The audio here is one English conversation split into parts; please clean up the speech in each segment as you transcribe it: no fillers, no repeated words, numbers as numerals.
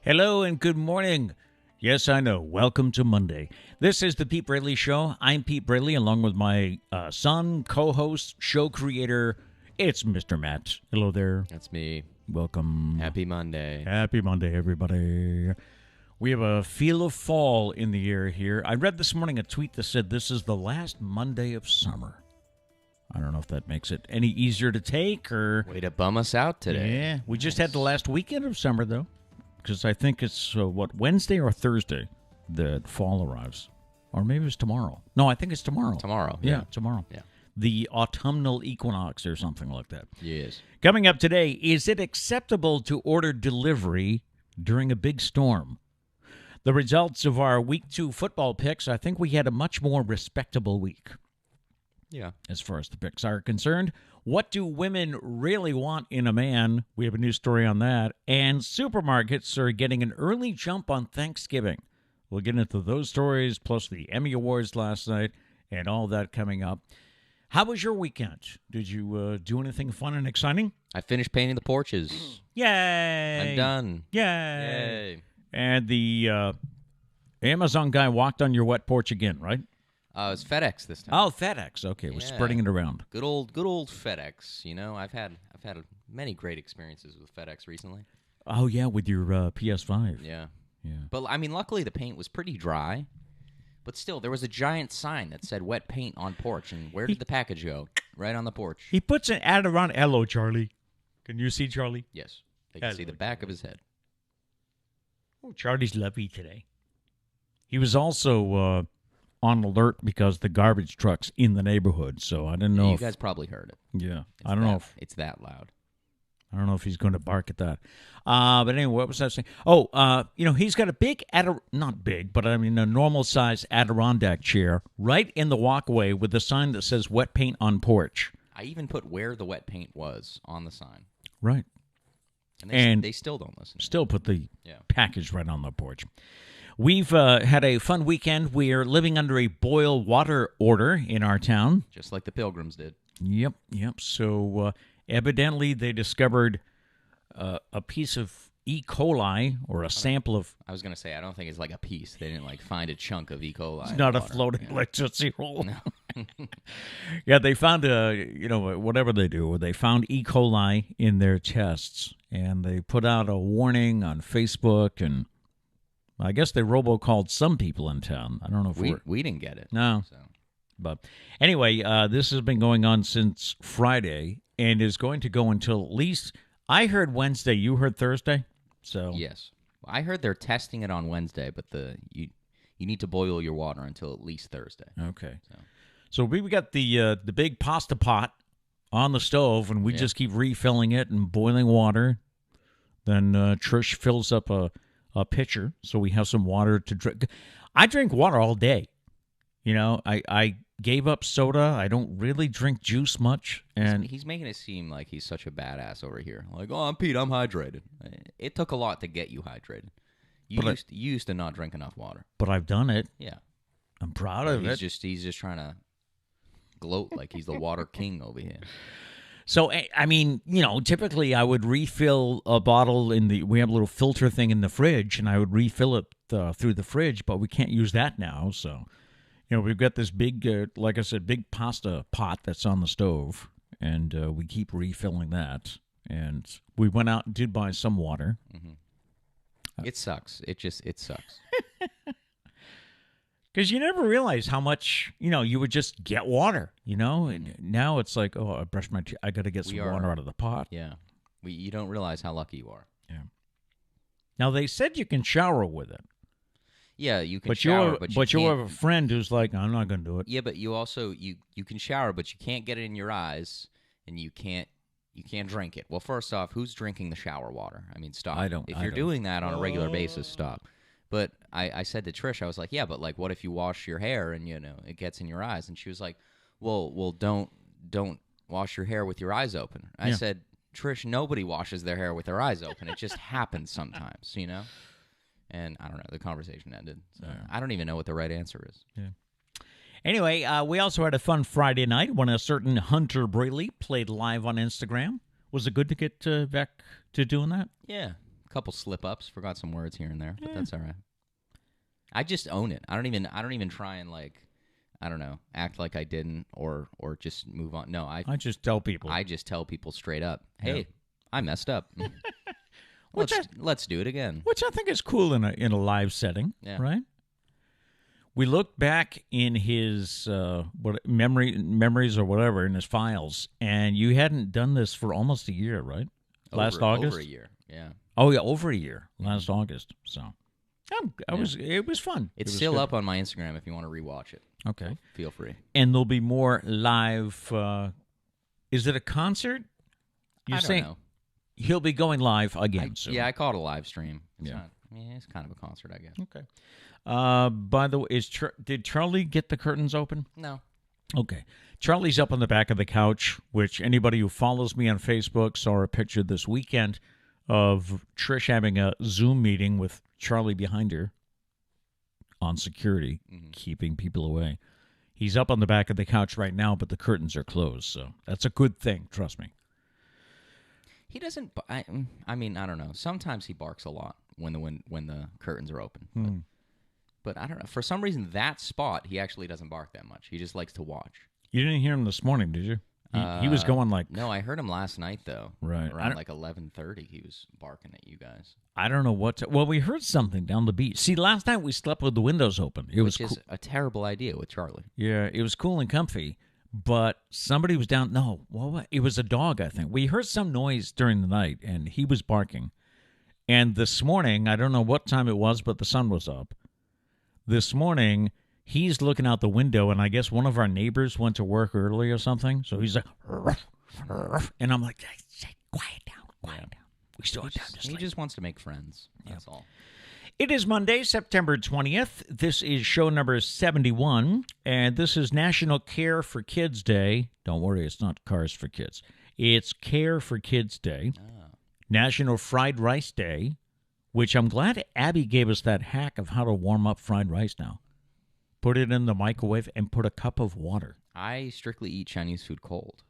Hello and good morning. Yes, I know. Welcome to Monday. This is the Pete Braley Show. I'm Pete Braley, along with my son, co-host, show creator. It's Mr. Matt. Hello there. That's me. Welcome. Happy Monday. Happy Monday, everybody. We have a feel of fall in the air here. I read this morning a tweet that said this is the last Monday of summer. I don't know if that makes it any easier to take or... Way to bum us out today. Yeah, we just had the last weekend of summer, though. Because I think it's, Wednesday or Thursday that fall arrives. Or maybe it's tomorrow. No, I think it's tomorrow. Tomorrow. Yeah, tomorrow. Yeah. The autumnal equinox or something like that. Yes. Coming up today, is it acceptable to order delivery during a big storm? The results of our Week 2 football picks, I think we had a much more respectable week. Yeah. As far as the picks are concerned. What do women really want in a man? We have a new story on that. And supermarkets are getting an early jump on Thanksgiving. We'll get into those stories, plus the Emmy Awards last night, and all that coming up. How was your weekend? Did you do anything fun and exciting? I finished painting the porches. Yay! I'm done. Yay! And the Amazon guy walked on your wet porch again, right? It was FedEx this time. Oh, FedEx. Okay, we're spreading it around. Good old FedEx. You know, I've had many great experiences with FedEx recently. Oh yeah, with your PS5. Yeah. Yeah. But I mean, luckily the paint was pretty dry. But still, there was a giant sign that said "wet paint on porch." And where did the package go? Right on the porch. He puts an ad around. Hello, Charlie. Can you see Charlie? Yes, they can see the back of his head. Oh, Charlie's lovely today. He was also on alert because the garbage truck's in the neighborhood, so I didn't know. You guys probably heard it. Yeah, I don't know if it's that loud. I don't know if he's going to bark at that. But anyway, what was I saying? Oh, he's got a big, not big, but I mean a normal-sized Adirondack chair right in the walkway with a sign that says "wet paint on porch." I even put where the wet paint was on the sign. Right. And they still don't listen. Still put the package right on the porch. We've had a fun weekend. We are living under a boil water order in our town. Just like the Pilgrims did. Yep. So evidently they discovered a piece of E. coli or a sample of... I was going to say, I don't think it's like a piece. They didn't find a chunk of E. coli. It's not a floating electricity roll. No. Yeah, they found whatever they do, they found E. coli in their tests. And they put out a warning on Facebook, and I guess they robocalled some people in town. I don't know if we didn't get it. No. So. But anyway, this has been going on since Friday and is going to go until at least, I heard Wednesday, you heard Thursday? So yes. I heard they're testing it on Wednesday, but you need to boil your water until at least Thursday. Okay. So we got the big pasta pot on the stove, and we just keep refilling it and boiling water. Then Trish fills up a pitcher, so we have some water to drink. I drink water all day. I gave up soda. I don't really drink juice much. And he's making it seem like he's such a badass over here. Like, I'm Pete, I'm hydrated. It took a lot to get you hydrated. You used to not drink enough water. But I've done it. Yeah. I'm proud of it. He's just trying to gloat like he's the water king over here. So, I mean, typically I would refill a bottle we have a little filter thing in the fridge, and I would refill it through the fridge, but we can't use that now. So, we've got this big, like I said, big pasta pot that's on the stove, and we keep refilling that. And we went out and did buy some water. Mm-hmm. It sucks. It sucks. Because you never realize how much, you would just get water, And now it's like, I brushed my teeth. I got to get some water out of the pot. Yeah. You don't realize how lucky you are. Yeah. Now, they said you can shower with it. Yeah, you can shower, but you have a friend who's like, I'm not going to do it. Yeah, but you also, you can shower, but you can't get it in your eyes, and you can't drink it. Well, first off, who's drinking the shower water? I mean, stop. If you're doing that on a regular basis, stop. But I said to Trish, I was like, yeah, but like, what if you wash your hair and it gets in your eyes? And she was like, well, don't wash your hair with your eyes open. I said, Trish, nobody washes their hair with their eyes open. It just happens sometimes, And I don't know. The conversation ended. So I don't even know what the right answer is. Yeah. Anyway, we also had a fun Friday night when a certain Hunter Braley played live on Instagram. Was it good to get back to doing that? Yeah. A couple slip-ups. Forgot some words here and there, but that's all right. I just own it. I don't even try and I don't know, act like I didn't or just move on. No, I just tell people. I just tell people straight up, hey, I messed up. Let's do it again. Which I think is cool in a live setting, right? We looked back in his memories or whatever in his files, and you hadn't done this for almost a year, right? Last August? Over a year, yeah. Oh, yeah, over a year, last August. So it was fun. It's still up on my Instagram if you want to rewatch it. Okay. So feel free. And there'll be more live. Is it a concert? I don't know. He'll be going live again soon. Yeah, I call it a live stream. It's kind of a concert, I guess. Okay. By the way, did Charlie get the curtains open? No. Okay. Charlie's up on the back of the couch, which anybody who follows me on Facebook saw a picture this weekend of Trish having a Zoom meeting with Charlie behind her on security, keeping people away. He's up on the back of the couch right now, but the curtains are closed, so that's a good thing, trust me. He doesn't. I mean, I don't know. Sometimes he barks a lot when the curtains are open. But I don't know. For some reason, that spot he actually doesn't bark that much. He just likes to watch. You didn't hear him this morning, did you? He was going like... No, I heard him last night, though. Right. Around 11:30, he was barking at you guys. I don't know what to... Well, we heard something down the beach. See, last night we slept with the windows open. Which is a terrible idea with Charlie. Yeah, it was cool and comfy, but somebody was down... No, what? It was a dog, I think. We heard some noise during the night, and he was barking. And this morning, I don't know what time it was, but the sun was up. This morning... He's looking out the window, and I guess one of our neighbors went to work early or something. So he's like, ruff, ruff. And I'm like, quiet down. We still have time to sleep. He just wants to make friends. That's all. It is Monday, September 20th. This is show number 71, and this is National Care for Kids Day. Don't worry, it's not Cars for Kids. It's Care for Kids Day. National Fried Rice Day, which I'm glad Abby gave us that hack of how to warm up fried rice now. Put it in the microwave and put a cup of water. I strictly eat Chinese food cold.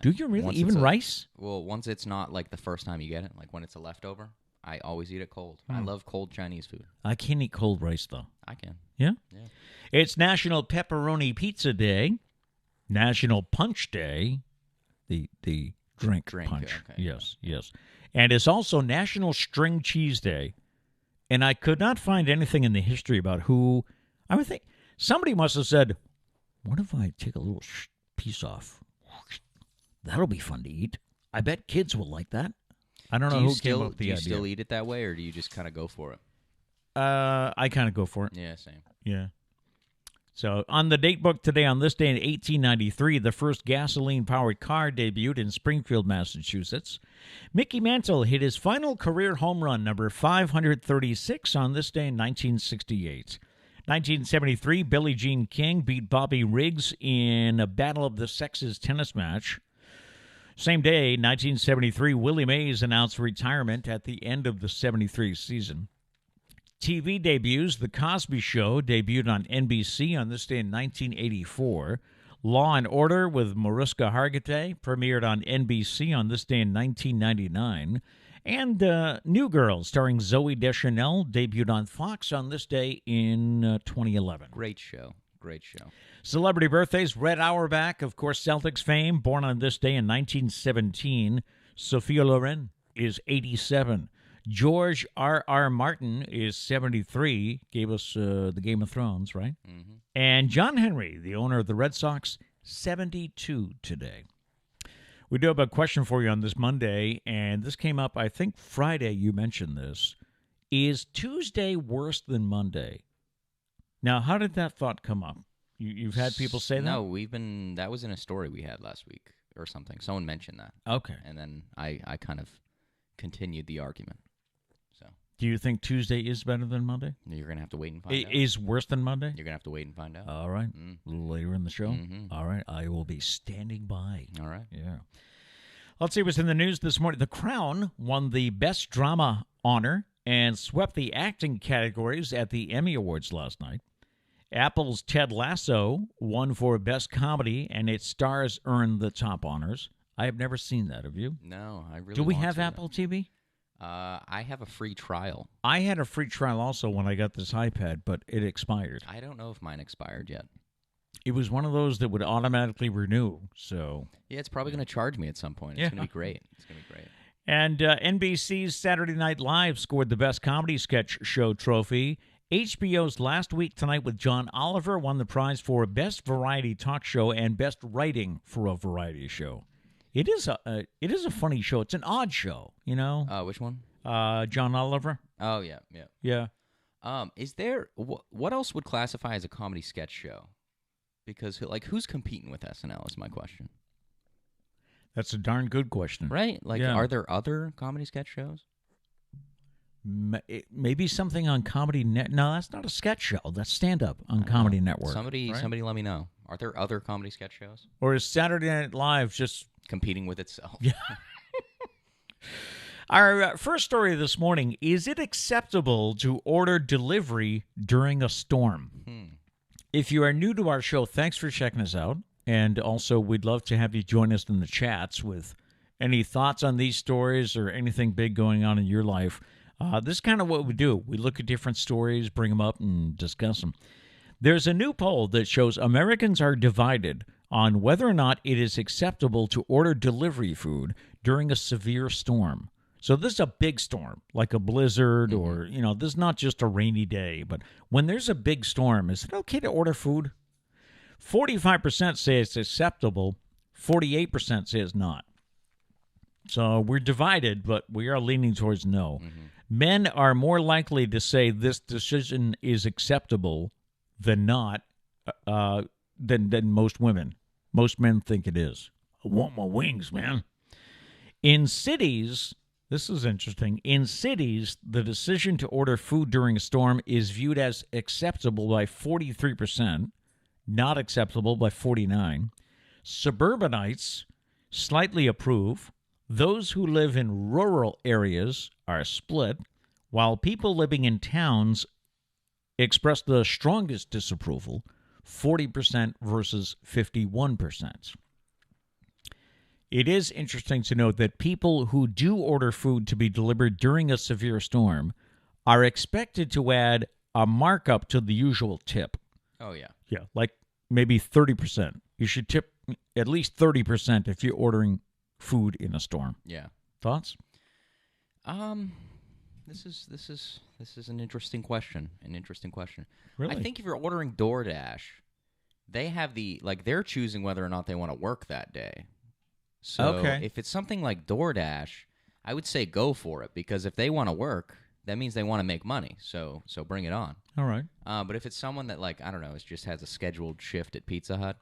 Do you really? Even rice? Well, once it's not like the first time you get it, like when it's a leftover, I always eat it cold. I love cold Chinese food. I can't eat cold rice, though. I can. Yeah? Yeah. It's National Pepperoni Pizza Day, National Punch Day, the drink punch. Okay, yes. And it's also National String Cheese Day. And I could not find anything in the history about who... I would think somebody must have said, what if I take a little piece off? That'll be fun to eat. I bet kids will like that. I don't know who came up with the idea. Do you still eat it that way, or do you just kind of go for it? I kind of go for it. Yeah, same. Yeah. So on the date book today, on this day in 1893, the first gasoline-powered car debuted in Springfield, Massachusetts. Mickey Mantle hit his final career home run, number 536, on this day in 1968. 1973, Billie Jean King beat Bobby Riggs in a Battle of the Sexes tennis match. Same day, 1973, Willie Mays announced retirement at the end of the 73 season. TV debuts, The Cosby Show debuted on NBC on this day in 1984. Law & Order with Mariska Hargitay premiered on NBC on this day in 1999. And New Girl, starring Zooey Deschanel, debuted on Fox on this day in 2011. Great show. Celebrity birthdays, Red Auerbach, of course, Celtics fame, born on this day in 1917. Sophia Loren is 87. George R.R. Martin is 73, gave us the Game of Thrones, right? Mm-hmm. And John Henry, the owner of the Red Sox, 72 today. We do have a question for you on this Monday, and this came up, I think, Friday. You mentioned this. Is Tuesday worse than Monday? Now, how did that thought come up? You've had people say that? No, that was in a story we had last week or something. Someone mentioned that. Okay. And then I kind of continued the argument. So. Do you think Tuesday is better than Monday? You're going to have to wait and find out. Is worse than Monday? You're going to have to wait and find out. All right. A little later in the show? Mm-hmm. All right. I will be standing by. All right. Yeah. Let's see what's in the news this morning. The Crown won the Best Drama honor and swept the acting categories at the Emmy Awards last night. Apple's Ted Lasso won for Best Comedy, and its stars earned the top honors. I have never seen that. Have you? No, I really Do we want have to. Apple TV? I have a free trial. I had a free trial also when I got this iPad, but it expired. I don't know if mine expired yet. It was one of those that would automatically renew. So yeah, it's probably going to charge me at some point. It's going to be great. It's going to be great. And NBC's Saturday Night Live scored the Best Comedy Sketch Show trophy. HBO's Last Week Tonight with John Oliver won the prize for Best Variety Talk Show and Best Writing for a Variety Show. It is a funny show. It's an odd show, you know. Which one? John Oliver. Oh yeah. Is there what else would classify as a comedy sketch show? Because who's competing with SNL is my question. That's a darn good question. Right? Are there other comedy sketch shows? Maybe something on Comedy Net. No, that's not a sketch show. That's stand-up on Comedy Network. Somebody let me know. Are there other comedy sketch shows? Or is Saturday Night Live just competing with itself? Yeah. Our first story this morning, is it acceptable to order delivery during a storm? If you are new to our show, thanks for checking us out. And also, we'd love to have you join us in the chats with any thoughts on these stories or anything big going on in your life. This is kind of what we do. We look at different stories, bring them up, and discuss them. There's a new poll that shows Americans are divided on whether or not it is acceptable to order delivery food during a severe storm. So this is a big storm, like a blizzard or, this is not just a rainy day. But when there's a big storm, is it okay to order food? 45% say it's acceptable. 48% say it's not. So we're divided, but we are leaning towards no. Men are more likely to say this decision is acceptable than not, than most women. Most men think it is. I want my wings, man. In cities, this is interesting. In cities, the decision to order food during a storm is viewed as acceptable by 43%, not acceptable by 49%. Suburbanites slightly approve. Those who live in rural areas are split, while people living in towns express the strongest disapproval, 40% versus 51%. It is interesting to note that people who do order food to be delivered during a severe storm are expected to add a markup to the usual tip. Oh, yeah. Yeah, like maybe 30%. You should tip at least 30% if you're ordering food in a storm. Yeah. Thoughts? This is an interesting question. Really? I think if you're ordering DoorDash, they have they're choosing whether or not they want to work that day. So if it's something like DoorDash, I would say go for it, because if they want to work, that means they want to make money. So bring it on. All right. But if it's someone that I don't know, just has a scheduled shift at Pizza Hut,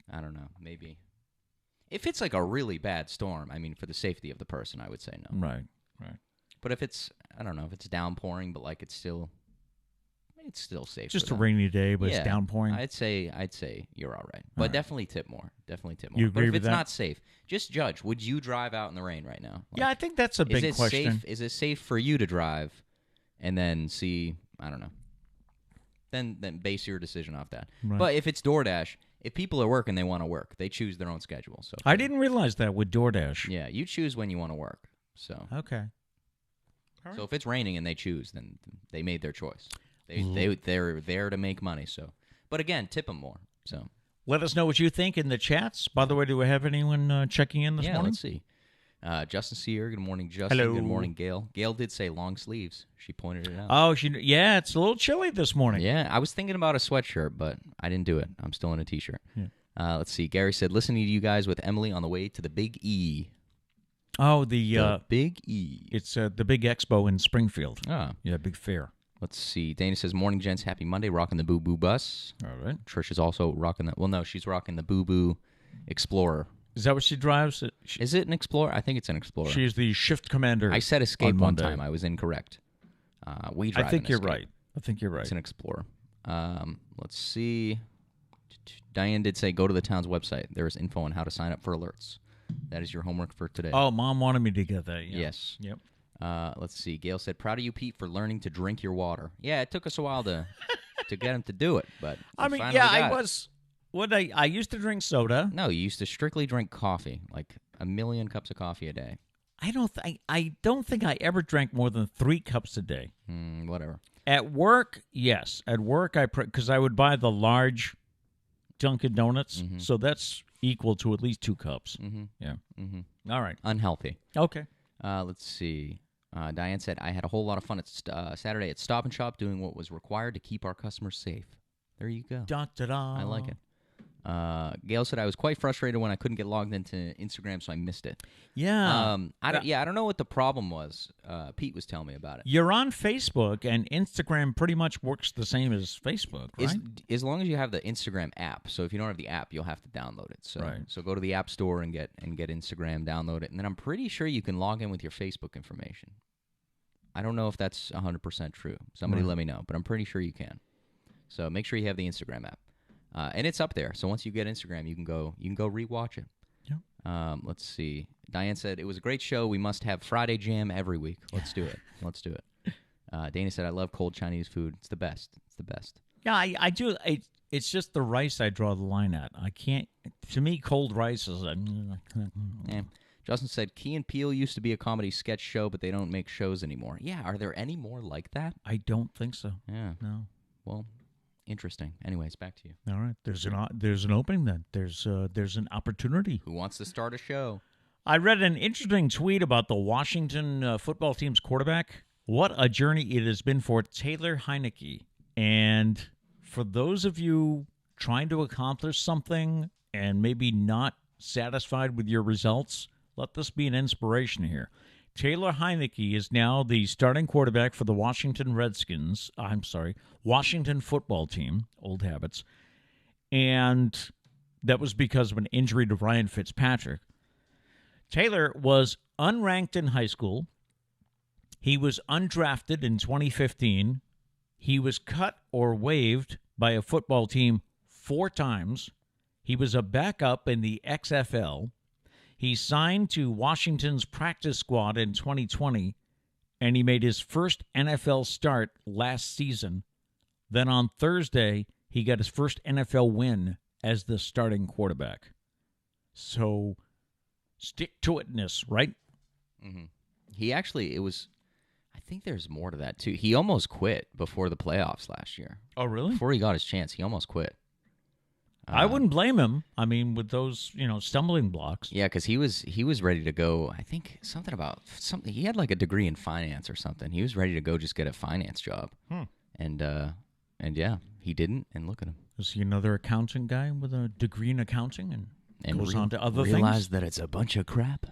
I don't know, maybe. If it's a really bad storm, I mean, for the safety of the person, I would say no. Right. But if it's, I don't know, if it's downpouring, but it's still safe. Just a rainy day, but it's downpouring. I'd say you're all right. But definitely tip more. You agree but if with it's that? Not safe, just judge. Would you drive out in the rain right now? Yeah, I think that's a big question. Is it safe for you to drive and then see, I don't know, then base your decision off that. Right. But if it's DoorDash, if people are working, they want to work. They choose their own schedule. So I didn't realize that with DoorDash. Yeah, you choose when you want to work. So okay. Right. So if it's raining and they choose, then they made their choice. They're there to make money. So, but again, tip them more. So let us know what you think in the chats. By the way, do we have anyone checking in this morning? Yeah, let's see. Justin Sear, good morning, Justin. Hello. Good morning, Gail. Gail did say long sleeves. She pointed it out. Oh, yeah, it's a little chilly this morning. Yeah, I was thinking about a sweatshirt, but I didn't do it. I'm still in a T-shirt. Yeah. Let's see. Gary said, listening to you guys with Emily on the way to the Big E. Oh, the Big E. It's the Big Expo in Springfield. Ah. Yeah, big fair. Let's see. Dana says, morning, gents. Happy Monday. Rocking the Boo Boo bus. All right. Trish is also rocking that. Well, no, she's rocking the Boo Boo Explorer. Is that what she drives? Is it an Explorer? I think it's an Explorer. She's the shift commander. I said Escape one time. I was incorrect. We drive I think an you're Escape. right. I think you're right. It's an Explorer. Let's see. Diane did say, go to the town's website. There is info on how to sign up for alerts. That is your homework for today. Oh, Mom wanted me to get that. Yeah. Yes. Yep. Let's see. Gail said, proud of you, Pete, for learning to drink your water. Yeah, it took us a while to get him to do it, but I mean, yeah, I used to drink soda. No, you used to strictly drink coffee, like a million cups of coffee a day. I don't think I ever drank more than 3 cups a day. Whatever. At work, yes. At work, because I would buy the large Dunkin' Donuts, so that's equal to at least 2 cups. Yeah. All right. Unhealthy. Okay. Let's see. Diane said, I had a whole lot of fun at Saturday at Stop and Shop doing what was required to keep our customers safe. There you go. Da-da-da. I like it. Gail said, I was quite frustrated when I couldn't get logged into Instagram, so I missed it. Yeah. I don't know what the problem was. Pete was telling me about it. You're on Facebook, and Instagram pretty much works the same as Facebook, right? As long as you have the Instagram app. So if you don't have the app, you'll have to download it. So go to the App Store and get Instagram, download it, and then I'm pretty sure you can log in with your Facebook information. I don't know if that's 100% true. Somebody let me know, but I'm pretty sure you can. So make sure you have the Instagram app. And it's up there. So once you get Instagram, you can go rewatch it. Yeah. Let's see. Diane said, it was a great show. We must have Friday Jam every week. Let's do it. Dana said, I love cold Chinese food. It's the best. Yeah, I do. It's just the rice I draw the line at. I can't. To me, cold rice is. Yeah. Justin said, Key and Peele used to be a comedy sketch show, but they don't make shows anymore. Yeah, are there any more like that? I don't think so. Yeah. No. Well, interesting. Anyways, back to you. All right. There's an opening then. There's an opportunity. Who wants to start a show? I read an interesting tweet about the Washington football team's quarterback. What a journey it has been for Taylor Heinicke. And for those of you trying to accomplish something and maybe not satisfied with your results, let this be an inspiration here. Taylor Heinicke is now the starting quarterback for the Washington football team, old habits. And that was because of an injury to Ryan Fitzpatrick. Taylor was unranked in high school. He was undrafted in 2015. He was cut or waived by a football team 4 times. He was a backup in the XFL. He signed to Washington's practice squad in 2020, and he made his first NFL start last season. Then on Thursday, he got his first NFL win as the starting quarterback. So, stick-to-itness, right? Mm-hmm. I think there's more to that, too. He almost quit before the playoffs last year. Oh, really? Before he got his chance, he almost quit. I wouldn't blame him. I mean, with those, stumbling blocks. Yeah, because he was ready to go. I think something. He had like a degree in finance or something. He was ready to go just get a finance job. And yeah, he didn't. And look at him. Is he another accounting guy with a degree in accounting and goes on to other things? Realize that it's a bunch of crap.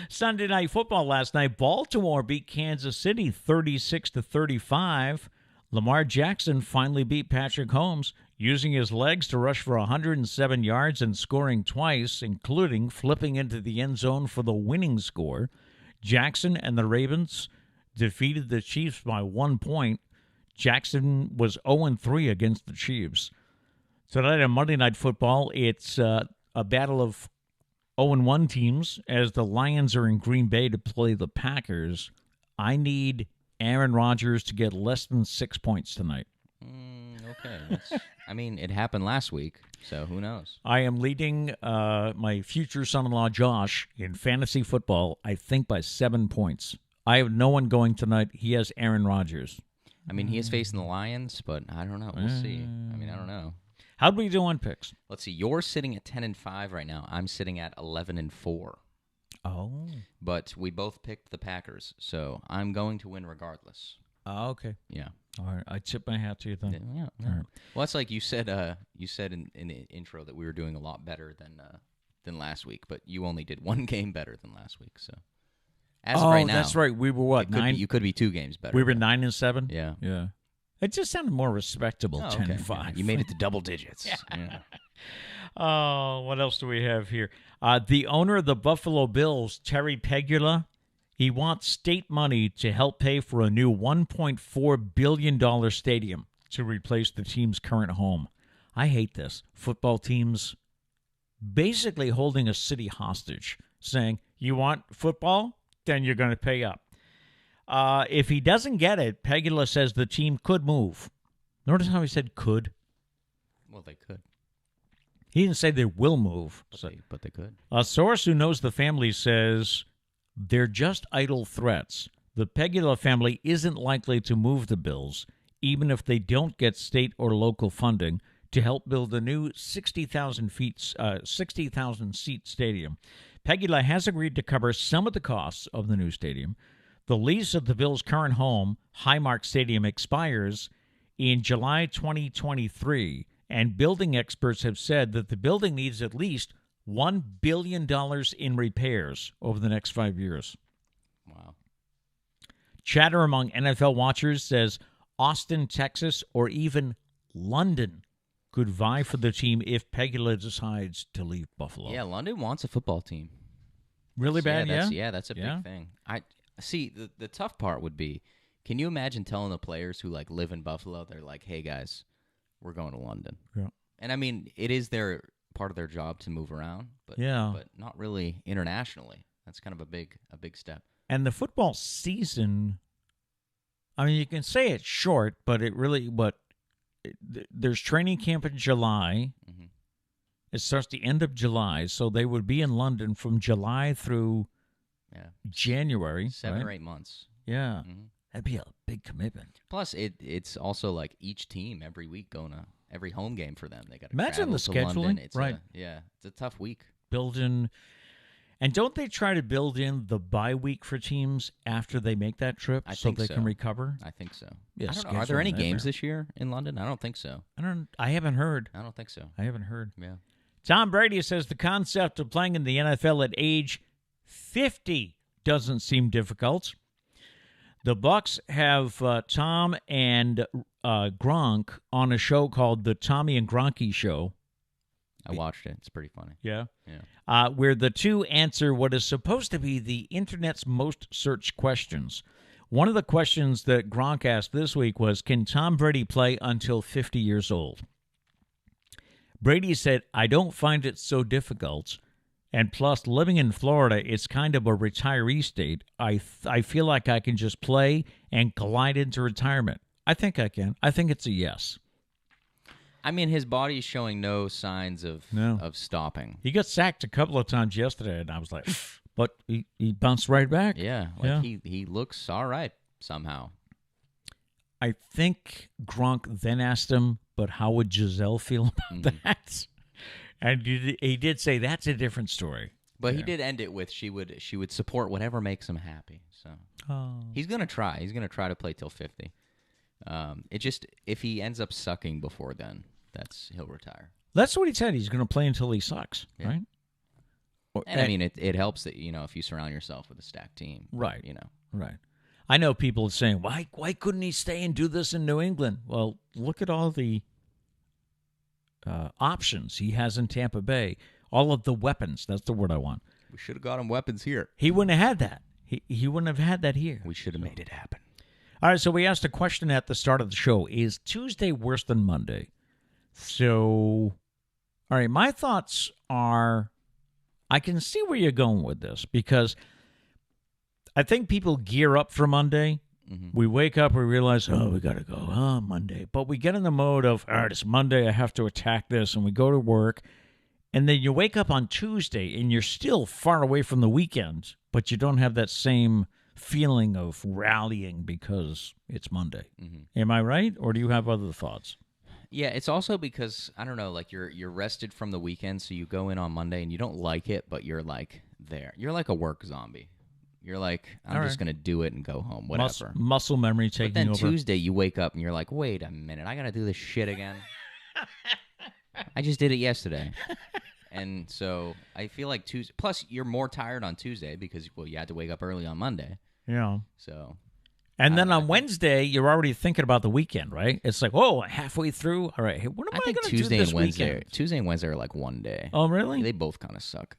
Sunday Night Football last night. Baltimore beat Kansas City 36-35. Lamar Jackson finally beat Patrick Mahomes, using his legs to rush for 107 yards and scoring twice, including flipping into the end zone for the winning score. Jackson and the Ravens defeated the Chiefs by 1 point. Jackson was 0-3 against the Chiefs. Tonight on Monday Night Football, it's a battle of 0-1 teams as the Lions are in Green Bay to play the Packers. I need Aaron Rodgers to get less than 6 points tonight. Okay. It happened last week, so who knows? I am leading my future son-in-law, Josh, in fantasy football, I think by 7 points. I have no one going tonight. He has Aaron Rodgers. He is facing the Lions, but I don't know. We'll see. I don't know. How'd we do on picks? Let's see. You're sitting at 10-5 right now. I'm sitting at 11-4. Oh. But we both picked the Packers, so I'm going to win regardless. Oh, okay. Yeah. All right. I tip my hat to you then. Yeah. All right. Well, it's like you said. You said in the intro that we were doing a lot better than last week, but you only did 1 game better than last week. So, as of right now, that's right. We were what 9? You could be 2 games better. We were 9-7. Yeah. Yeah. It just sounded more respectable. 10-5. Yeah. You made it to double digits. Yeah. Oh, what else do we have here? The owner of the Buffalo Bills, Terry Pegula, he wants state money to help pay for a new $1.4 billion stadium to replace the team's current home. I hate this. Football teams basically holding a city hostage, saying, you want football? Then you're going to pay up. If he doesn't get it, Pegula says the team could move. Notice how he said could? Well, they could. He didn't say they will move. But they could. A source who knows the family says They're just idle threats. The Pegula family isn't likely to move the Bills, even if they don't get state or local funding, to help build a new 60,000-seat stadium. Pegula has agreed to cover some of the costs of the new stadium. The lease of the Bills' current home, Highmark Stadium, expires in July 2023, and building experts have said that the building needs at least $1 billion in repairs over the next 5 years. Wow. Chatter among NFL watchers says Austin, Texas, or even London could vie for the team if Pegula decides to leave Buffalo. Yeah, London wants a football team. Really bad, That's a big thing. I see, the tough part would be, can you imagine telling the players who live in Buffalo, they're like, hey, guys, we're going to London. Yeah. And, I mean, it is part of their job to move around, but not really internationally. That's kind of a big step. And the football season, I mean, you can say it's short, but there's training camp in July. Mm-hmm. It starts the end of July, so they would be in London from July through January. 7 or 8 months. Yeah. Mm-hmm. That'd be a big commitment. Plus, it's also like each team every week going to every home game for them. They got to imagine the scheduling. It's right. It's a tough week. Build in, and don't they try to build in the bye week for teams after they make that trip so they can recover? I think so. Yeah, I don't know. Are there any games this year in London? I don't think so. I haven't heard. I don't think so. I haven't heard. Yeah. Tom Brady says the concept of playing in the NFL at age 50 doesn't seem difficult. The Bucs have Tom and Gronk on a show called the Tommy and Gronky Show. I watched it. It's pretty funny. Yeah? Yeah. Where the two answer what is supposed to be the Internet's most searched questions. One of the questions that Gronk asked this week was, can Tom Brady play until 50 years old? Brady said, I don't find it so difficult. And plus, living in Florida, it's kind of a retiree state. I feel like I can just play and glide into retirement. I think I can. I think it's a yes. I mean, his body's showing no signs of stopping. He got sacked a couple of times yesterday, and I was like, but he bounced right back. Yeah, he looks all right somehow. I think Gronk then asked him, but how would Giselle feel about that? And he did say that's a different story. But he did end it with she would support whatever makes him happy. So he's gonna try. He's gonna try to play till 50. It just, if he ends up sucking before then, he'll retire. That's what he said. He's gonna play until he sucks, right? And I mean, it helps that if you surround yourself with a stacked team, right? Right. I know people saying, why couldn't he stay and do this in New England? Well, look at all the options he has in Tampa Bay. All of the weapons. That's the word I want. We should have got him weapons here. He wouldn't have had that. He wouldn't have had that here. We should have made it happen. All right, so we asked a question at the start of the show. Is Tuesday worse than Monday? So, all right, my thoughts are, I can see where you're going with this because I think people gear up for Monday. Mm-hmm. We wake up, we realize, we got to go, Monday. But we get in the mode of, all right, it's Monday, I have to attack this, and we go to work. And then you wake up on Tuesday, and you're still far away from the weekend, but you don't have that same feeling of rallying because it's Monday. Mm-hmm. Am I right, or do you have other thoughts? Yeah, it's also because, I don't know, like you're rested from the weekend, so you go in on Monday, and you don't like it, but you're like there. You're like a work zombie. You're like, I'm just going to do it and go home, whatever. Muscle memory taking over. But then Tuesday, you wake up and you're like, wait a minute, I got to do this shit again? I just did it yesterday. And so I feel like Tuesday, plus you're more tired on Tuesday because, you had to wake up early on Monday. Yeah. So. And then on Wednesday, you're already thinking about the weekend, right? It's like, halfway through. All right, what am I going to do this weekend? Tuesday and Wednesday are like one day. Oh, really? They both kind of suck.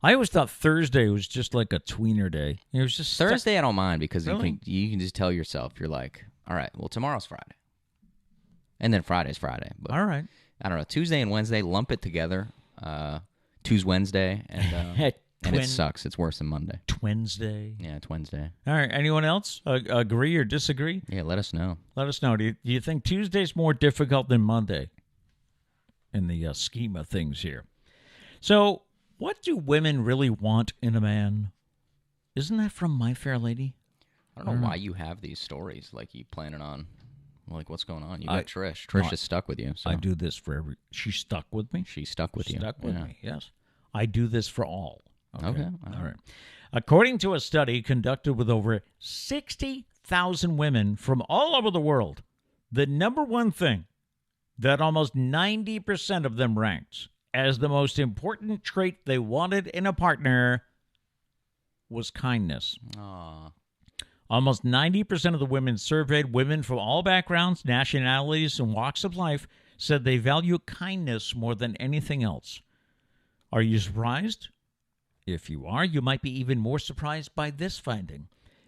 I always thought Thursday was just like a tweener day. It was just Thursday. I don't mind because you can just tell yourself, you're like, all right, well, tomorrow's Friday, and then Friday's Friday. But all right, I don't know. Tuesday and Wednesday, lump it together. Tuesday, Wednesday, and it sucks. It's worse than Monday. Wednesday. Yeah, it's Wednesday. All right. Anyone else agree or disagree? Yeah, let us know. Let us know. Do you think Tuesday's more difficult than Monday in the scheme of things here? So. What do women really want in a man? Isn't that from My Fair Lady? I don't know why you have these stories. Like, you planning on, like, what's going on? You got Trish. Trish is stuck with you. So. I do this for every... She stuck with me? She's stuck with you. Stuck with me, yes. I do this for all. Okay. All right. According to a study conducted with over 60,000 women from all over the world, the number one thing that almost 90% of them ranked as the most important trait they wanted in a partner was kindness. Aww. Almost 90% of the women surveyed, women from all backgrounds, nationalities, and walks of life, said they value kindness more than anything else. Are you surprised? If you are, you might be even more surprised by this finding.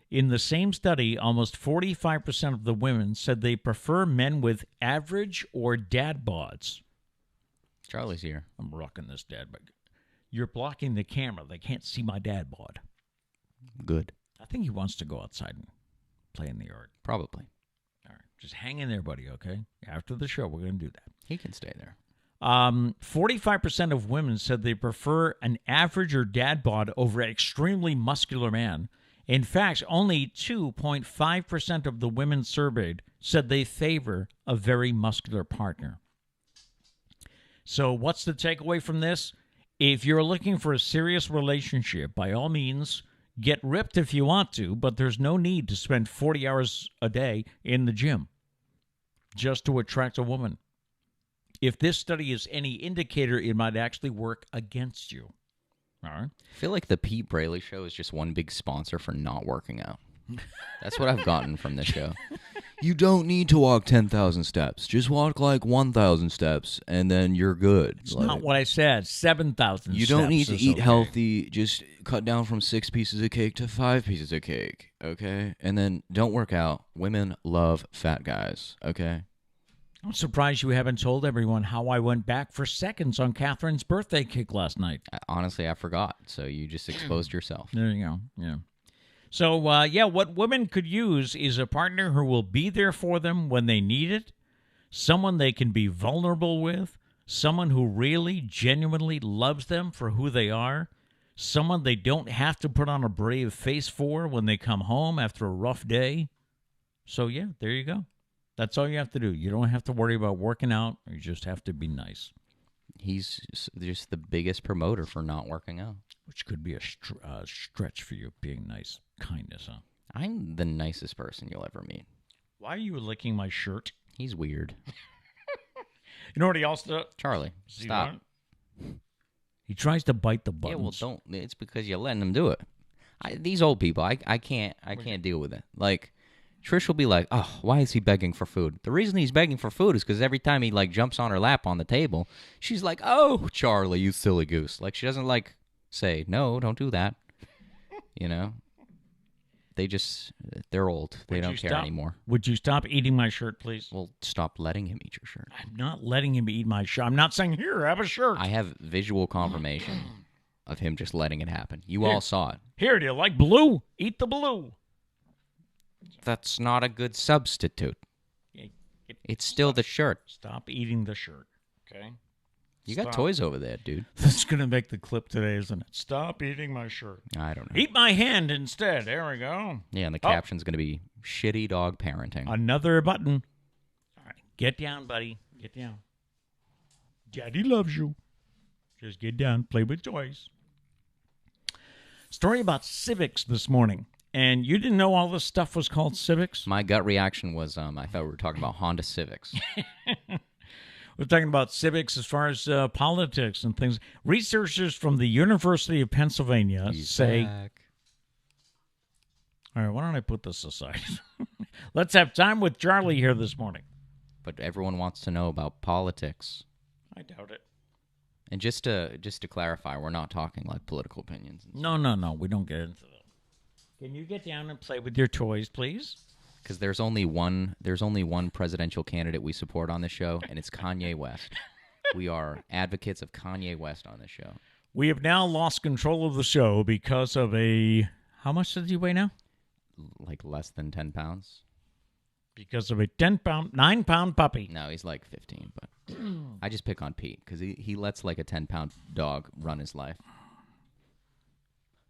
In the same study, almost 45% of the women said they prefer men with average or dad bods. Charlie's here. I'm rocking this dad bod. You're blocking the camera. They can't see my dad bod. Good. I think he wants to go outside and play in the yard. Probably. All right. Just hang in there, buddy, okay? After the show, we're going to do that. He can stay there. 45% of women said they prefer an average or dad bod over an extremely muscular man. In fact, only 2.5% of the women surveyed said they favor a very muscular partner. So what's the takeaway from this? If you're looking for a serious relationship, by all means, get ripped if you want to, but there's no need to spend 40 hours a day in the gym just to attract a woman. If this study is any indicator, it might actually work against you. All right. I feel like the Pete Braley Show is just one big sponsor for not working out. That's what I've gotten from this show. You don't need to walk 10,000 steps. Just walk like 1,000 steps, and then you're good. It's not what I said. 7,000 steps. You don't need to eat okay. healthy. Just cut down from 6 pieces of cake to 5 pieces of cake, okay? And then don't work out. Women love fat guys, okay? I'm surprised you haven't told everyone how I went back for seconds on Catherine's birthday cake last night. Honestly, I forgot, so you just exposed yourself. There you go, yeah. So, what women could use is a partner who will be there for them when they need it, someone they can be vulnerable with, someone who really, genuinely loves them for who they are, someone they don't have to put on a brave face for when they come home after a rough day. So, yeah, there you go. That's all you have to do. You don't have to worry about working out. You just have to be nice. He's just the biggest promoter for not working out. Which could be a stretch for you, being nice. Kindness, huh? I'm the nicest person you'll ever meet. Why are you licking my shirt? He's weird. You know what he else does? Charlie, stop. He tries to bite the buttons. Yeah, well, don't. It's because you're letting him do it. These old people, I can't deal with it. Like, Trish will be like, oh, why is he begging for food? The reason he's begging for food is because every time he, like, jumps on her lap on the table, she's like, oh, Charlie, you silly goose. Like, she doesn't, like, say, no, don't do that. You know? They're old. They don't care anymore. Would you stop eating my shirt, please? Well, stop letting him eat your shirt. I'm not letting him eat my shirt. I'm not saying, here, have a shirt. I have visual confirmation of him just letting it happen. You all saw it. Here, do you like blue? Eat the blue. That's not a good substitute. It's still the shirt. Stop eating the shirt, okay? You got toys over there, dude. This is going to make the clip today, isn't it? Stop eating my shirt. I don't know. Eat my hand instead. There we go. Yeah, and the caption's going to be shitty dog parenting. Another button. All right. Get down, buddy. Get down. Daddy loves you. Just get down. Play with toys. Story about Civics this morning. And you didn't know all this stuff was called Civics? My gut reaction was I thought we were talking about Honda Civics. We're talking about civics as far as politics and things. Researchers from the University of Pennsylvania say... Back. All right, why don't I put this aside? Let's have time with Charlie here this morning. But everyone wants to know about politics. I doubt it. And just to clarify, we're not talking like political opinions. No, we don't get into that. Can you get down and play with your toys, please? Because there's only one presidential candidate we support on this show, and it's Kanye West. We are advocates of Kanye West on this show. We have now lost control of the show because of a... How much does he weigh now? Like less than 10 pounds. Because of a 9-pound puppy. No, he's like 15, but I just pick on Pete because he lets like a 10-pound dog run his life.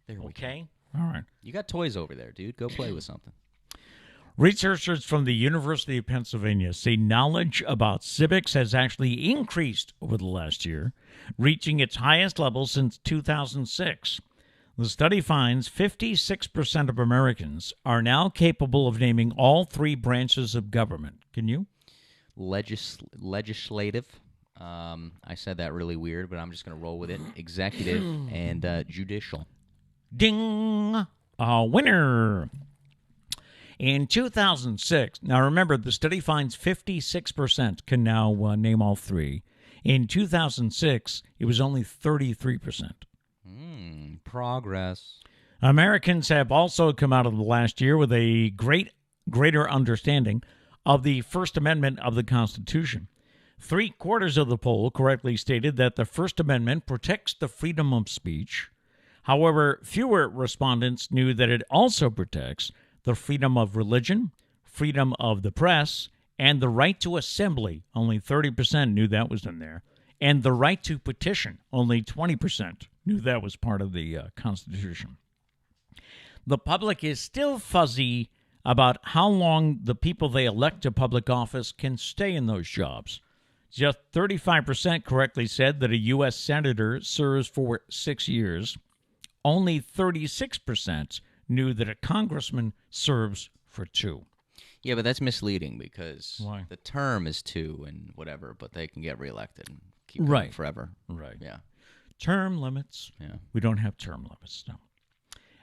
There we go. All right. You got toys over there, dude. Go play with something. Researchers from the University of Pennsylvania say knowledge about civics has actually increased over the last year, reaching its highest level since 2006. The study finds 56% of Americans are now capable of naming all three branches of government. Can you? Legislative. I said that really weird, but I'm just going to roll with it. Executive and judicial. Ding! A winner! In 2006, now remember, the study finds 56% can now name all three. In 2006, it was only 33%. Progress. Americans have also come out of the last year with a greater understanding of the First Amendment of the Constitution. 3/4 of the poll correctly stated that the First Amendment protects the freedom of speech. However, fewer respondents knew that it also protects the freedom of religion, freedom of the press, and the right to assembly. Only 30% knew that was in there. And the right to petition. Only 20% knew that was part of the Constitution. The public is still fuzzy about how long the people they elect to public office can stay in those jobs. Just 35% correctly said that a U.S. senator serves for 6 years. Only 36% knew that a congressman serves for 2. Yeah, but that's misleading because Why? the term is 2 and whatever, but they can get reelected and keep going forever. Right. Yeah. Term limits. Yeah. We don't have term limits, no.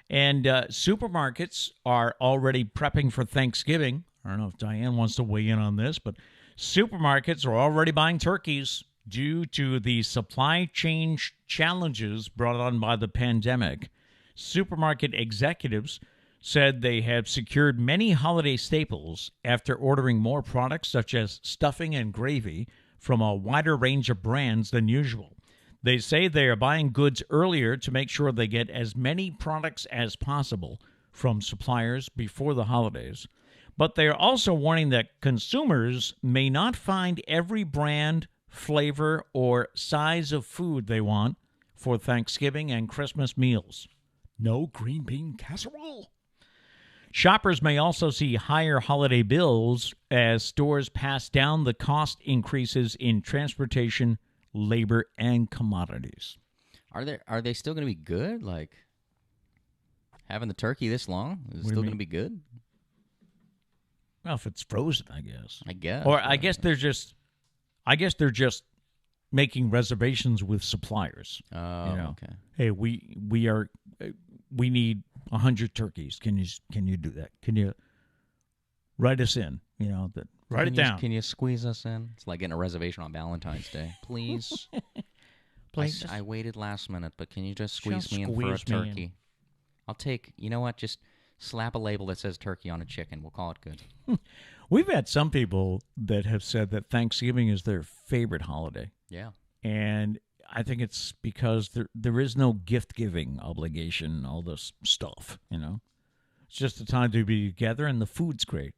And supermarkets are already prepping for Thanksgiving. I don't know if Diane wants to weigh in on this, but supermarkets are already buying turkeys due to the supply chain challenges brought on by the pandemic. Supermarket executives said they have secured many holiday staples after ordering more products such as stuffing and gravy from a wider range of brands than usual. They say they are buying goods earlier to make sure they get as many products as possible from suppliers before the holidays. But they are also warning that consumers may not find every brand, flavor, or size of food they want for Thanksgiving and Christmas meals. No green bean casserole. Shoppers may also see higher holiday bills as stores pass down the cost increases in transportation, labor, and commodities. Are they still going to be good? Like having the turkey this long is it still going to be good? Well, if it's frozen, I guess. Or I guess they're just making reservations with suppliers. Oh, okay. Hey, we need 100 turkeys. Can you do that? Can you write us in? Write it down. Can you squeeze us in? It's like getting a reservation on Valentine's Day. Please. Please. I waited last minute, but can you just squeeze me in for a turkey? I'll take, you know what, just slap a label that says turkey on a chicken. We'll call it good. We've had some people that have said that Thanksgiving is their favorite holiday. Yeah. And I think it's because there is no gift-giving obligation, all this stuff, It's just a time to be together, and the food's great.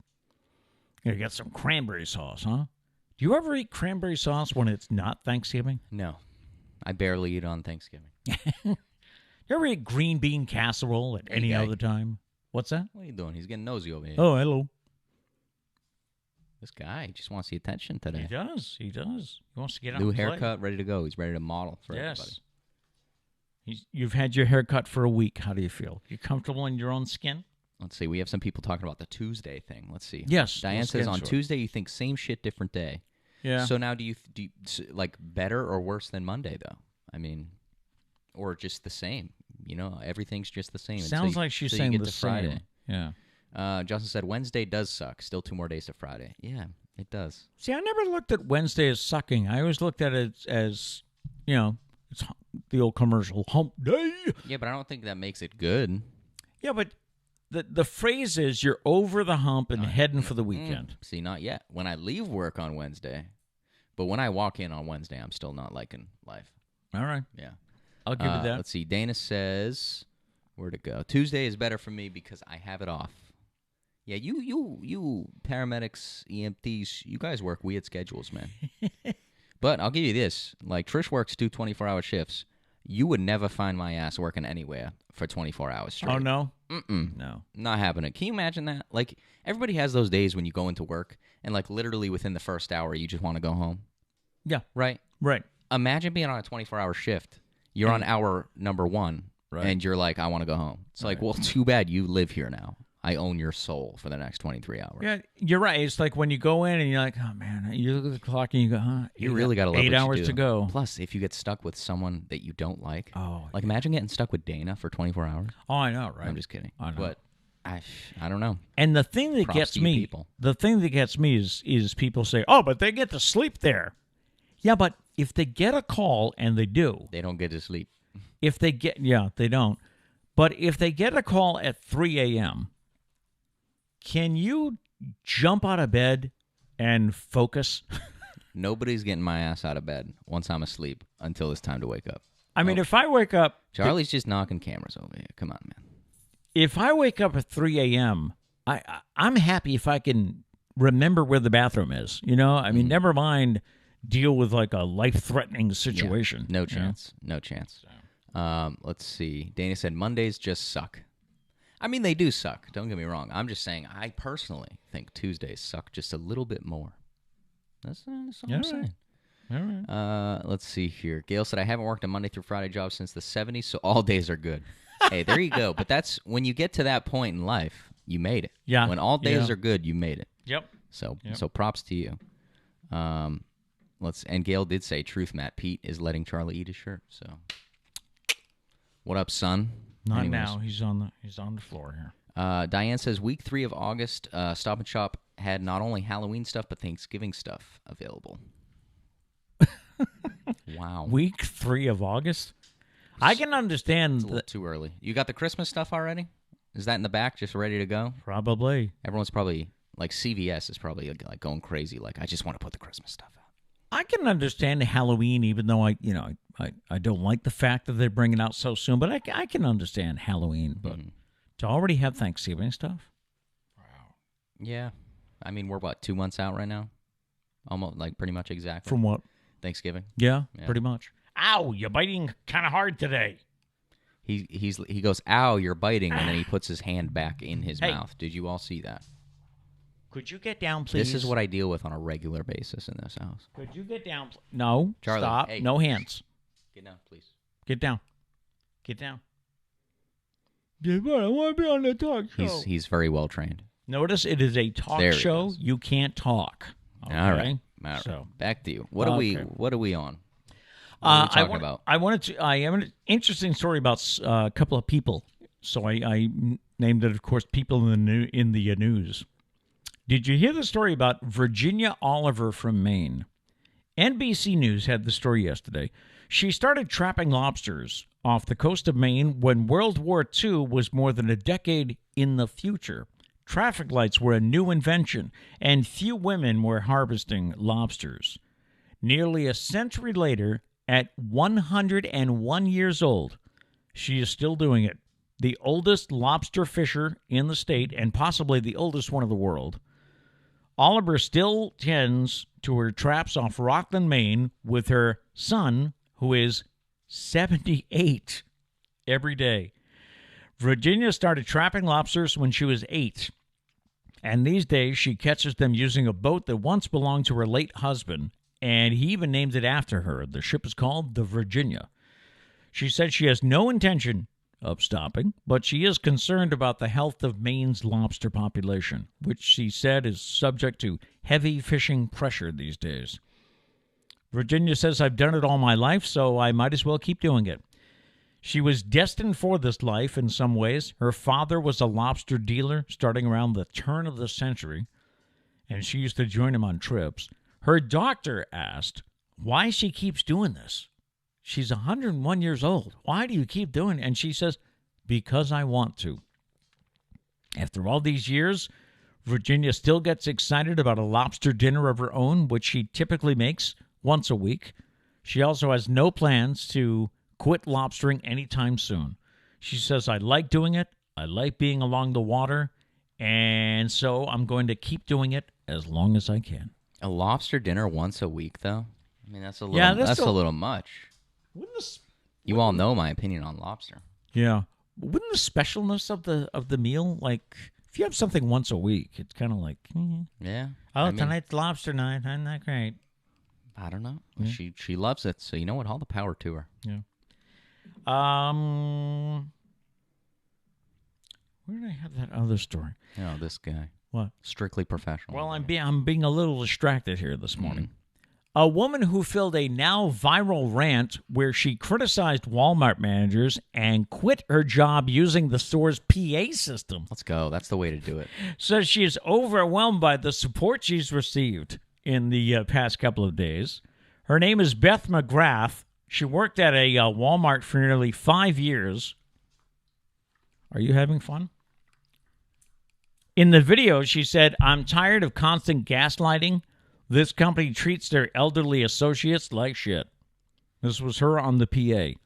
You got some cranberry sauce, huh? Do you ever eat cranberry sauce when it's not Thanksgiving? No. I barely eat on Thanksgiving. You ever eat green bean casserole at any other time? What's that? What are you doing? He's getting nosy over here. Oh, hello. This guy just wants the attention today. He does. He wants to get out New and play. haircut, ready to go. He's ready to model for everybody. You've had your haircut for a week. How do you feel? You comfortable in your own skin? Let's see. We have some people talking about the Tuesday thing. Let's see. Yes. Diane says on Tuesday you think same shit, different day. Yeah. So now do you like better or worse than Monday, though? I mean, or just the same? Everything's just the same. Sounds like she's saying the Friday. Same. Yeah. Justin said Wednesday does suck. Still 2 more days to Friday. Yeah, it does. See, I never looked at Wednesday as sucking. I always looked at it as, it's the old commercial, hump day. Yeah, but I don't think that makes it good. Yeah, but the phrase is you're over the hump and heading for the weekend. See, not yet. When I leave work on Wednesday, but when I walk in on Wednesday, I'm still not liking life. All right. Yeah. I'll give you that. Let's see. Dana says, where'd it go? Tuesday is better for me because I have it off. Yeah, you paramedics, EMTs, you guys work weird schedules, man. But I'll give you this. Like, Trish works 2 24-hour shifts. you would never find my ass working anywhere for 24 hours straight. Oh, no? No. Not happening. Can you imagine that? Like, everybody has those days when you go into work and, like, literally within the first hour, you just want to go home. Yeah. Right? Right. Imagine being on a 24-hour shift. You're on hour number 1, and you're like, I want to go home. It's like, well, too bad you live here now. I own your soul for the next 23 hours. Yeah, you're right. It's like when you go in and you're like, oh, man, you look at the clock and you go, huh? You really got to love 8 what hours you do. to go. Plus, if you get stuck with someone that you don't like, imagine getting stuck with Dana for 24 hours. Oh, I know, right? I'm just kidding. I know. But I don't know. And the thing that gets me, is people say, oh, but they get to sleep there. Yeah, but if they get a call, and they do. They don't get to sleep. They don't. But if they get a call at 3 a.m., can you jump out of bed and focus? Nobody's getting my ass out of bed once I'm asleep until it's time to wake up. I mean, if I wake up... Charlie's just knocking cameras over here. Come on, man. If I wake up at 3 a.m., I'm happy if I can remember where the bathroom is. You know? I mean, never mind deal with like a life-threatening situation. Yeah, no chance. No chance. Let's see. Dana said, Mondays just suck. I mean, they do suck. Don't get me wrong. I'm just saying, I personally think Tuesdays suck just a little bit more. That's all I'm saying. All right. Let's see here. Gail said, I haven't worked a Monday through Friday job since the 70s, so all days are good. Hey, there you go. But that's when you get to that point in life, you made it. Yeah. When all days are good, you made it. Yep. So props to you. And Gail did say, truth, Matt, Pete is letting Charlie eat his shirt. So, what up, son? Not now. He's on the floor here. Diane says, week 3 of August, Stop and Shop had not only Halloween stuff, but Thanksgiving stuff available. Wow. Week 3 of August? I can understand. It's a little too early. You got the Christmas stuff already? Is that in the back, just ready to go? Probably. Everyone's probably, like CVS is probably like going crazy. Like, I just want to put the Christmas stuff out. I can understand Halloween, even though I don't like the fact that they're bringing it out so soon. But I can understand Halloween. But to already have Thanksgiving stuff? Wow. Yeah. I mean, we're, 2 months out right now? Almost, like, pretty much exactly. From what? Thanksgiving. Yeah, pretty much. Ow, you're biting kind of hard today. He goes, ow, you're biting, and then he puts his hand back in his mouth. Did you all see that? Could you get down, please? This is what I deal with on a regular basis in this house. Could you get down? No, Charlie, stop. Hey. No hands. Get down, please. Get down. Get down. I want to be on the talk show. He's very well trained. Notice it is a talk show. You can't talk. Okay? All right. So back to you. What are we on? What are we talking about? I have an interesting story about a couple of people. So I named it, of course, people in the news. Did you hear the story about Virginia Oliver from Maine? NBC News had the story yesterday. She started trapping lobsters off the coast of Maine when World War II was more than a decade in the future. Traffic lights were a new invention, and few women were harvesting lobsters. Nearly a century later, at 101 years old, she is still doing it. The oldest lobster fisher in the state, and possibly the oldest one of the world. Oliver still tends to her traps off Rockland, Maine, with her son, who is 78, every day. Virginia started trapping lobsters when she was 8, and these days she catches them using a boat that once belonged to her late husband, and he even named it after her. The ship is called the Virginia. She said she has no intention of stopping, but she is concerned about the health of Maine's lobster population, which she said is subject to heavy fishing pressure these days. Virginia says, I've done it all my life, so I might as well keep doing it. She was destined for this life in some ways. Her father was a lobster dealer starting around the turn of the century, and she used to join him on trips. Her doctor asked why she keeps doing this. She's 101 years old. Why do you keep doing it? And she says, because I want to. After all these years, Virginia still gets excited about a lobster dinner of her own, which she typically makes once a week. She also has no plans to quit lobstering anytime soon. She says, I like doing it. I like being along the water. And so I'm going to keep doing it as long as I can. A lobster dinner once a week, though? I mean, that's a little, that's a little much. You all know my opinion on lobster. Yeah. Wouldn't the specialness of the meal, like, if you have something once a week, it's kind of like, yeah. Tonight's lobster night. Isn't that great? I don't know. Yeah. She loves it, so you know what? All the power to her. Yeah. Where did I have that other story? Oh, this guy. What? Strictly professional. Well, I'm being a little distracted here this morning. A woman who filmed a now viral rant where she criticized Walmart managers and quit her job using the store's PA system. Let's go. That's the way to do it. Says she is overwhelmed by the support she's received in the past couple of days. Her name is Beth McGrath. She worked at a Walmart for nearly 5 years. Are you having fun? In the video, she said, "I'm tired of constant gaslighting. This company treats their elderly associates like shit." This was her on the PA.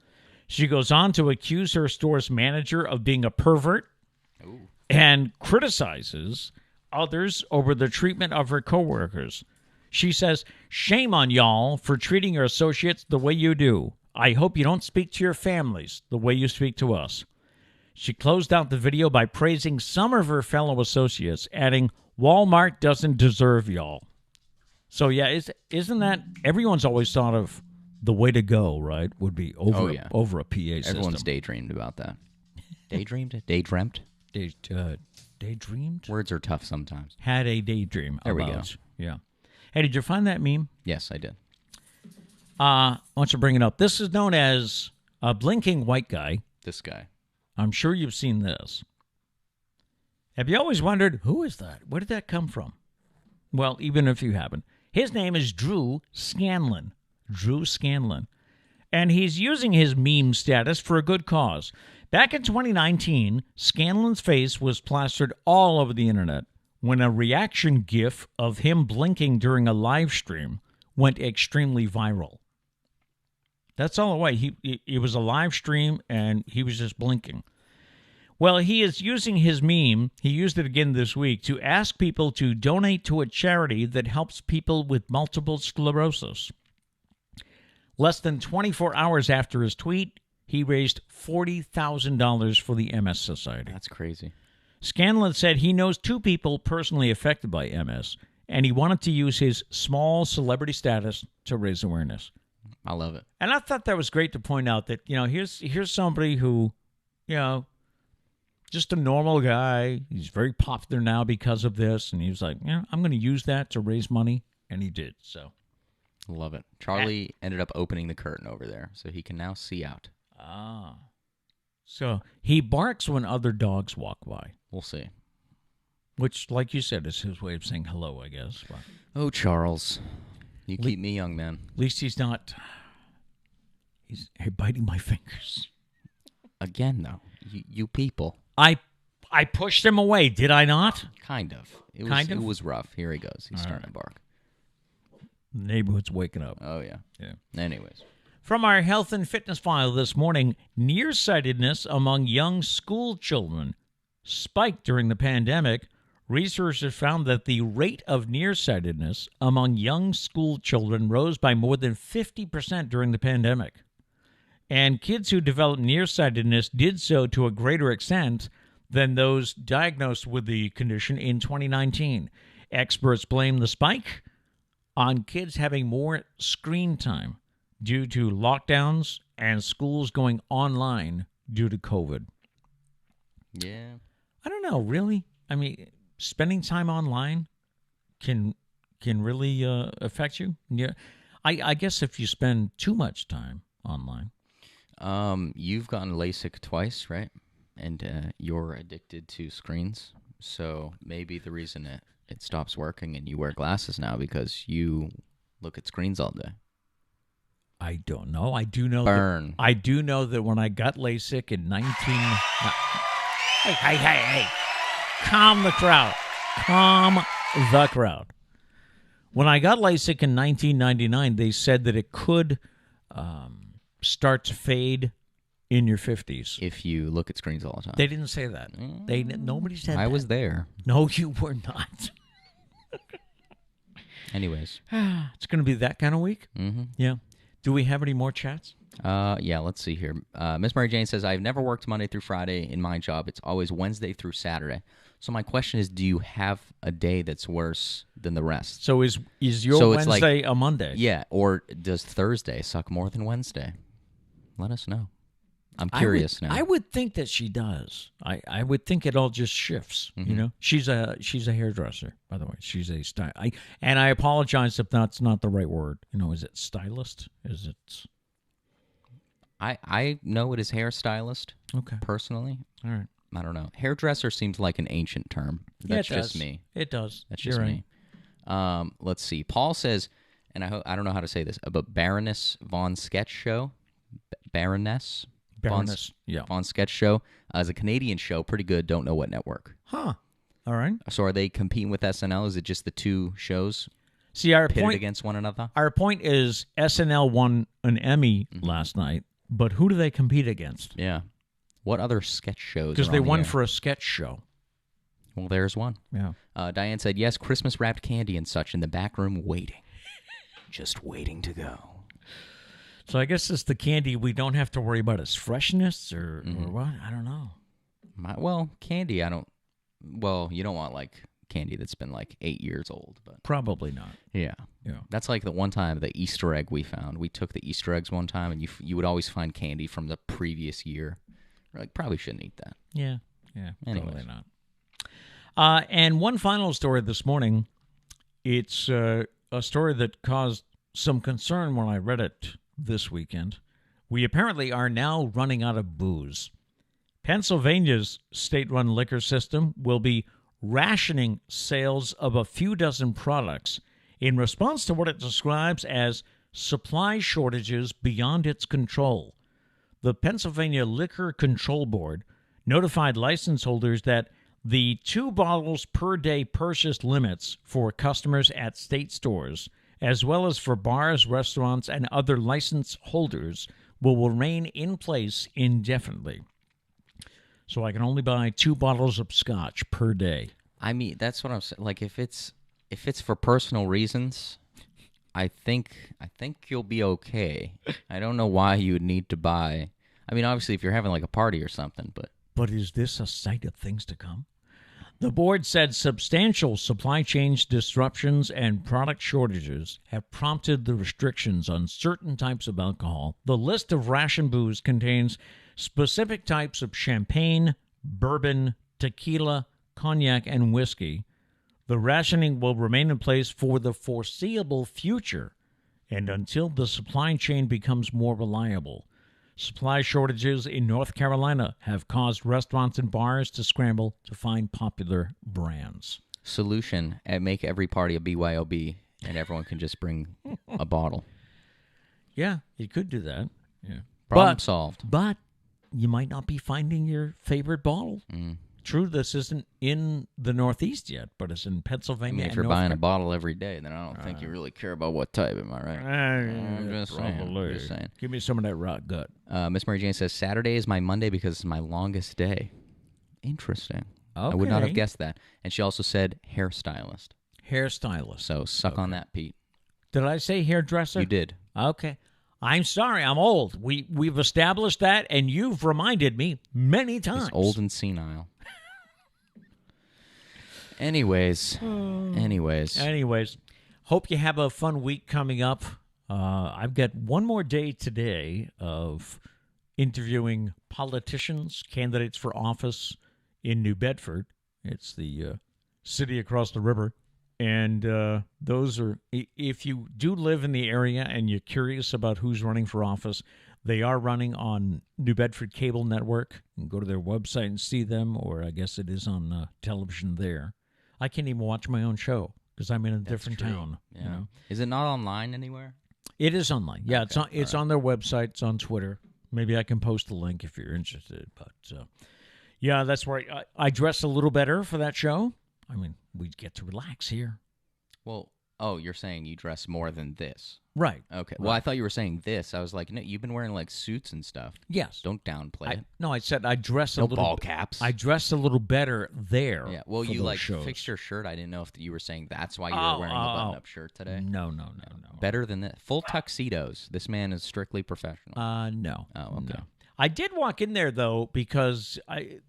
She goes on to accuse her store's manager of being a pervert and criticizes others over the treatment of her coworkers. She says, "Shame on y'all for treating your associates the way you do. I hope you don't speak to your families the way you speak to us." She closed out the video by praising some of her fellow associates, adding, "Walmart doesn't deserve y'all." So, yeah, isn't that, everyone's always thought of the way to go, right, would be over a PA system. Everyone's daydreamed about that. Daydreamed? Daydreamt? Daydreamed? Words are tough sometimes. Had a daydream. There we go. Yeah. Hey, did you find that meme? Yes, I did. I want to bring it up. This is known as a blinking white guy. This guy. I'm sure you've seen this. Have you always wondered, who is that? Where did that come from? Well, even if you haven't. His name is Drew Scanlon. Drew Scanlon. And he's using his meme status for a good cause. Back in 2019, Scanlon's face was plastered all over the internet when a reaction GIF of him blinking during a live stream went extremely viral. That's all the way. It was a live stream, and he was just blinking. Well, he is using his meme, he used it again this week, to ask people to donate to a charity that helps people with multiple sclerosis. Less than 24 hours after his tweet, he raised $40,000 for the MS Society. That's crazy. Scanlon said he knows 2 people personally affected by MS, and he wanted to use his small celebrity status to raise awareness. I love it. And I thought that was great to point out that, here's somebody who, just a normal guy. He's very popular now because of this. And he was like, I'm going to use that to raise money. And he did. So, love it. Charlie ended up opening the curtain over there, so he can now see out. Ah. So he barks when other dogs walk by. We'll see. Which, like you said, is his way of saying hello, I guess. But oh, Charles. You keep me young, man. At least he's not. He's biting my fingers. Again, though. You people. I pushed him away, did I not? Kind of. It was rough. Here he goes. He's starting to bark. The neighborhood's waking up. Oh, yeah. Yeah. Anyways. From our health and fitness file this morning, nearsightedness among young school children spiked during the pandemic. Researchers found that the rate of nearsightedness among young school children rose by more than 50% during the pandemic. And kids who developed nearsightedness did so to a greater extent than those diagnosed with the condition in 2019. Experts blame the spike on kids having more screen time due to lockdowns and schools going online due to COVID. Yeah. I don't know, really. I mean, spending time online can really affect you. Yeah, I guess if you spend too much time online. You've gotten LASIK twice, right? And you're addicted to screens. So maybe the reason it stops working and you wear glasses now because you look at screens all day. I don't know. I do know. Burn. I do know that when I got LASIK in Hey. Calm the crowd. Calm the crowd. When I got LASIK in 1999, they said that it could start to fade in your 50s. If you look at screens all the time. They didn't say that. Nobody said that. I was there. No, you were not. Anyways. It's going to be that kind of week? Mm-hmm. Yeah. Do we have any more chats? Yeah, let's see here. Miss Mary Jane says, I've never worked Monday through Friday in my job. It's always Wednesday through Saturday. So my question is, do you have a day that's worse than the rest? So is your Wednesday a Monday? Yeah, or does Thursday suck more than Wednesday? Let us know. I'm curious now. I would think that she does. I would think it all just shifts. Mm-hmm. You know, she's a hairdresser, by the way. She's a style. And I apologize if that's not the right word. You know, is it stylist? Is it? I know it is hairstylist. Okay. Personally, all right. I don't know. Hairdresser seems like an ancient term. That's just me. It does. That's just me. Let's see. Paul says, and I don't know how to say this, about Baroness Von Sketch Show. Baroness Von Sketch Show is a Canadian show, pretty good. Don't know what network. Huh. All right. So are they competing with SNL? Is it just the two shows? See, our pitted point against one another. Our point is SNL won an Emmy last night, but who do they compete against? Yeah. What other sketch shows? Because they won for a sketch show. Well, there's one. Yeah. Diane said, yes, Christmas wrapped candy and such in the back room waiting. Just waiting to go. So I guess it's the candy we don't have to worry about its freshness or what? I don't know. Well, candy, I don't... Well, you don't want, like, candy that's been, like, 8 years old. But probably not. Yeah. That's like the one time, the Easter egg we found. We took the Easter eggs one time, and you would always find candy from the previous year. We're like, probably shouldn't eat that. Yeah. Anyways. Probably not. And one final story this morning. It's a story that caused some concern when I read it this weekend. We apparently are now running out of booze. Pennsylvania's state-run liquor system will be rationing sales of a few dozen products in response to what it describes as supply shortages beyond its control. The Pennsylvania Liquor Control Board notified license holders that the 2 bottles per day purchase limits for customers at state stores, as well as for bars, restaurants, and other license holders, will remain in place indefinitely. So I can only buy 2 bottles of scotch per day. I mean, that's what I'm saying. Like, if it's for personal reasons, I think you'll be okay. I don't know why you would need to buy. I mean, obviously, if you're having like a party or something, but is this a sight of things to come? The board said substantial supply chain disruptions and product shortages have prompted the restrictions on certain types of alcohol. The list of ration booze contains specific types of champagne, bourbon, tequila, cognac, and whiskey. The rationing will remain in place for the foreseeable future and until the supply chain becomes more reliable. Supply shortages in North Carolina have caused restaurants and bars to scramble to find popular brands. Solution, make every party a BYOB, and everyone can just bring a bottle. Yeah, you could do that. Yeah, Problem solved. But you might not be finding your favorite bottle. True, this isn't in the Northeast yet, but it's in Pennsylvania. I mean, if you're buying a bottle every day, then I don't think you really care about what type. Am I right? I'm just saying. Give me some of that rock gut. Miss Mary Jane says, Saturday is my Monday because it's my longest day. Interesting. Okay. I would not have guessed that. And she also said hairstylist. Hairstylist. So suck on that, Pete. Did I say hairdresser? You did. Okay. I'm sorry, I'm old. We've established that, and you've reminded me many times. It's old and senile. Anyways, hope you have a fun week coming up. I've got one more day today of interviewing politicians, candidates for office in New Bedford. It's the city across the river. And those are, if you do live in the area and you're curious about who's running for office, they are running on New Bedford Cable Network. You can go to their website and see them, or I guess it is on television there. I can't even watch my own show because I'm in a different town. Yeah. You know? Is it not online anywhere? It is online. Yeah, okay. It's on their website. It's on Twitter. Maybe I can post a link if you're interested. But yeah, that's where I dress a little better for that show. I mean, we get to relax here. Well, Oh, you're saying you dress more than this. Right. Okay. Well, I thought you were saying this. I was like, no, you've been wearing like suits and stuff. Yes. Don't downplay it. No, I said I dress a No little ball caps. I dress a little better there. Yeah. Well, for you those like shows. fixed your shirt. I didn't know if you were saying that's why you were wearing the button-up shirt today. No. Better than that. Full tuxedos. This man is strictly professional. No. Oh, okay. No. I did walk in there though because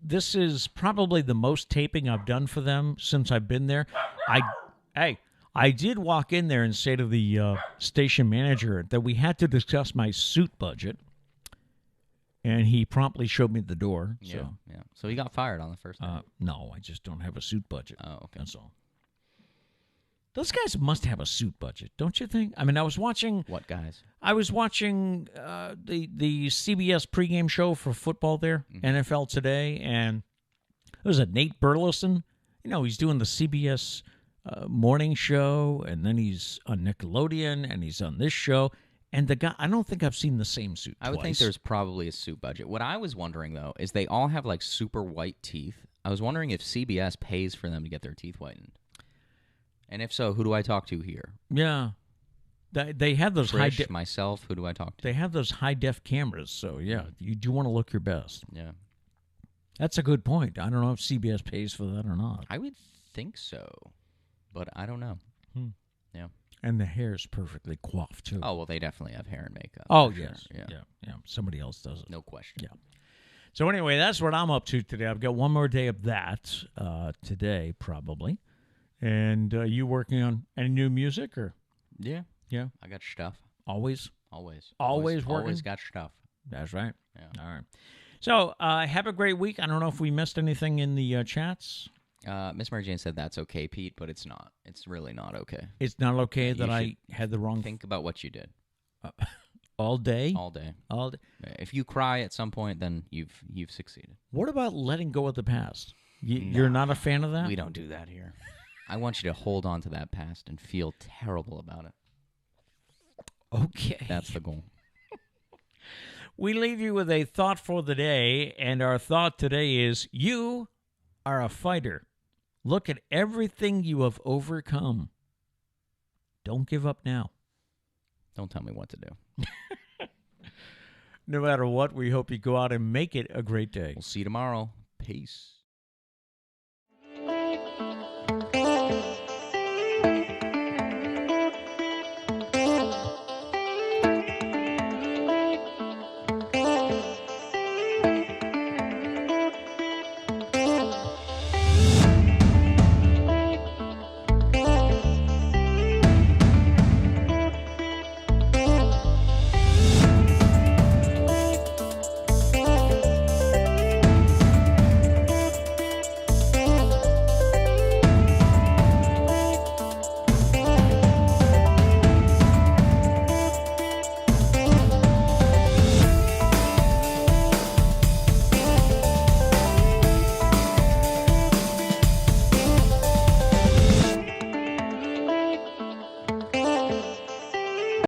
this is probably the most taping I've done for them since I've been there. I did walk in there and say to the station manager that we had to discuss my suit budget, and he promptly showed me the door. Yeah. So he got fired on the first day. No, I just don't have a suit budget. Oh, okay. That's all. Those guys must have a suit budget, don't you think? I mean, I was watching... What guys? I was watching the CBS pregame show for football there, NFL Today, and it was Nate Burleson. You know, he's doing the CBS morning show, and then he's on Nickelodeon, and he's on this show. And the guy, I don't think I've seen the same suit I would think there's probably a suit budget. What I was wondering, though, is they all have, like, super white teeth. I was wondering if CBS pays for them to get their teeth whitened. And if so, who do I talk to here? Yeah. They have those Trish, myself, who do I talk to? They have those high-def cameras, so, yeah, you do want to look your best. Yeah. That's a good point. I don't know if CBS pays for that or not. I would think so, but I don't know. Yeah. And the hair is perfectly coiffed, too. Oh, well, they definitely have hair and makeup. Oh, sure. yes. Yeah. Somebody else does it. No question. Yeah. So anyway, that's what I'm up to today. I've got one more day of that today, probably. And you working on any new music? Or Yeah. Yeah. I got stuff. Always working? Always got stuff. That's right. Yeah. All right. So have a great week. I don't know if we missed anything in the chats. Miss Mary Jane said that's okay, Pete, but it's not. It's really not okay. It's not okay that I had the wrong... Think about what you did. All day? All day. All day. If you cry at some point, then you've succeeded. What about letting go of the past? You're not a fan of that? We don't do that here. I want you to hold on to that past and feel terrible about it. Okay. That's the goal. We leave you with a thought for the day, and our thought today is, you are a fighter. Look at everything you have overcome. Don't give up now. Don't tell me what to do. No matter what, we hope you go out and make it a great day. We'll see you tomorrow. Peace.